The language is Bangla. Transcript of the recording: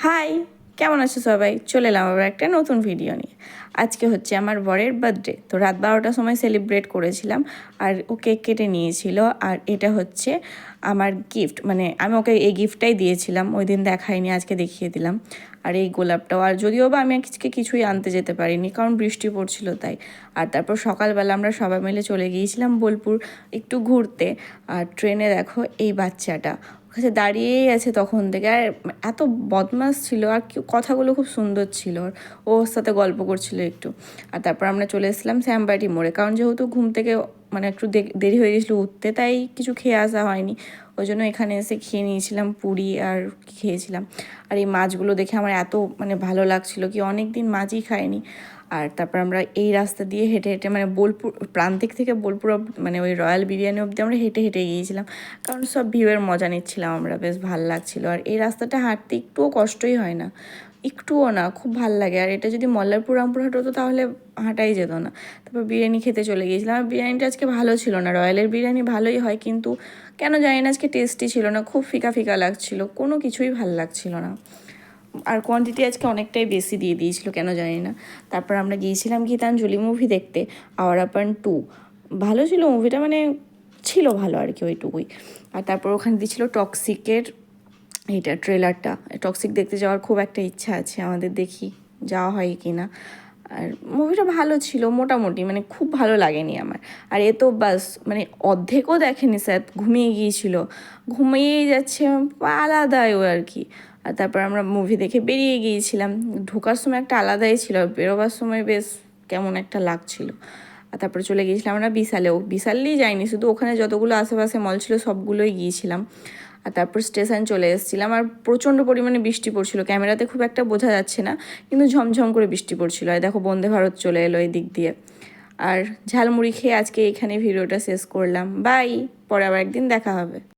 হাই, কেমন আছো সবাই? চলে এলাম আবার একটা নতুন ভিডিও নিয়ে। আজকে হচ্ছে আমার বরের বার্থডে, তো রাত 12টার সময় সেলিব্রেট করেছিলাম। আর ও কেক কেটে নিয়েছিল। আর এটা হচ্ছে আমার গিফট, মানে আমি ওকে এই গিফটটাই দিয়েছিলাম, ওই দিন দেখাইনি, আজকে দেখিয়ে দিলাম। আর এই গোলাপটাও, আর যদিও বা আমি আজকে কিছুই আনতে যেতে পারিনি কারণ বৃষ্টি পড়ছিল তাই। আর তারপর সকালবেলা আমরা সবাই মিলে চলে গিয়েছিলাম বোলপুর একটু ঘুরতে। আর ট্রেনে দেখো এই বাচ্চাটা কাছে দাঁড়িয়েই আছে তখন থেকে, আর এত বদমাশ ছিল, আর কথাগুলো খুব সুন্দর ছিল, ওর সাথে গল্প করছিল একটু। আর তারপর আমরা চলে এসেছিলাম শ্যামবাটি মোড়ে, কারণ যেহেতু ঘুম থেকে মানে একটু দেরি হয়ে গেছিলো উঠতে, তাই কিছু খেয়ে আসা হয়নি। ওই জন্য এখানে এসে খেয়ে নিয়েছিলাম পুরি আর খেয়েছিলাম। আর এই মাছগুলো দেখে আমার এত মানে ভালো লাগছিল, কি অনেক দিন মাছই খাইনি। আর তারপর আমরা এই রাস্তা দিয়ে হেঁটে হেঁটে মানে বোলপুর প্রান্তিক থেকে বোলপুর মানে ওই রয়্যাল বিরিয়ানি অবধি আমরা হেঁটে হেঁটে গিয়েছিলাম, কারণ সব ভিউয়ের মজা নিচ্ছিলাম আমরা, বেশ ভালো লাগছিলো। আর এই রাস্তাটা হাঁটতে একটুও কষ্টই হয় না, একটুও না, খুব ভাল লাগে। আর এটা যদি মল্লারপুর রামপুরহাট হতো তাহলে হাঁটাই যেত না। তারপর বিরিয়ানি খেতে চলে গিয়েছিলাম। আর বিরিয়ানিটা আজকে ভালো ছিল না, রয়্যালের বিরিয়ানি ভালোই হয় কিন্তু কেন জানি না আজকে টেস্টি ছিল না, খুব ফিকা ফিকা লাগছিলো, কোনো কিছুই ভালো লাগছিল না। আর কোয়ান্টিটি আজকে অনেকটাই বেশি দিয়ে দিয়েছিল কেন জানি না। তারপর আমরা গিয়েছিলাম গীতাঞ্জলি মুভি দেখতে, আওয়ার আপন 2। ভালো ছিল মুভিটা, মানে ছিল ভালো আর কি, ওইটুকুই। আর তারপর ওখানে দিয়েছিল টক্সিকের এইটা ট্রেলারটা। টক্সিক দেখতে যাওয়ার খুব একটা ইচ্ছা আছে আমাদের, দেখি যাওয়া হয় কি না। আর মুভিটা ভালো ছিল মোটামুটি, মানে খুব ভালো লাগেনি আমার। আর এ তো বাস মানে অর্ধেকও দেখেনি, স্যার ঘুমিয়ে গিয়েছিল, ঘুমিয়েই যাচ্ছে, আলাদাই ও আর কি। আর তারপর আমরা মুভি দেখে বেরিয়ে গিয়েছিলাম। ঢোকার সময় একটা আলাদাই ছিল, বেরোবার সময় বেশ কেমন একটা লাগছিল। আর তারপরে চলে গিয়েছিলাম আমরা বিশালেও, বিশালেই যাইনি, শুধু ওখানে যতগুলো আশেপাশে মল ছিল সবগুলোই গিয়েছিলাম। আর তারপর স্টেশন চলে এসেছিলাম। আর প্রচণ্ড পরিমাণে বৃষ্টি পড়ছিল, ক্যামেরাতে খুব একটা বোঝা যাচ্ছে না কিন্তু ঝমঝম করে বৃষ্টি পড়ছিল। আর দেখো বন্দে ভারত চলে এলো এই দিক দিয়ে। আর ঝালমুড়ি খেয়ে আজকে এখানে ভিডিওটা শেষ করলাম। বাই, পরে আবার একদিন দেখা হবে।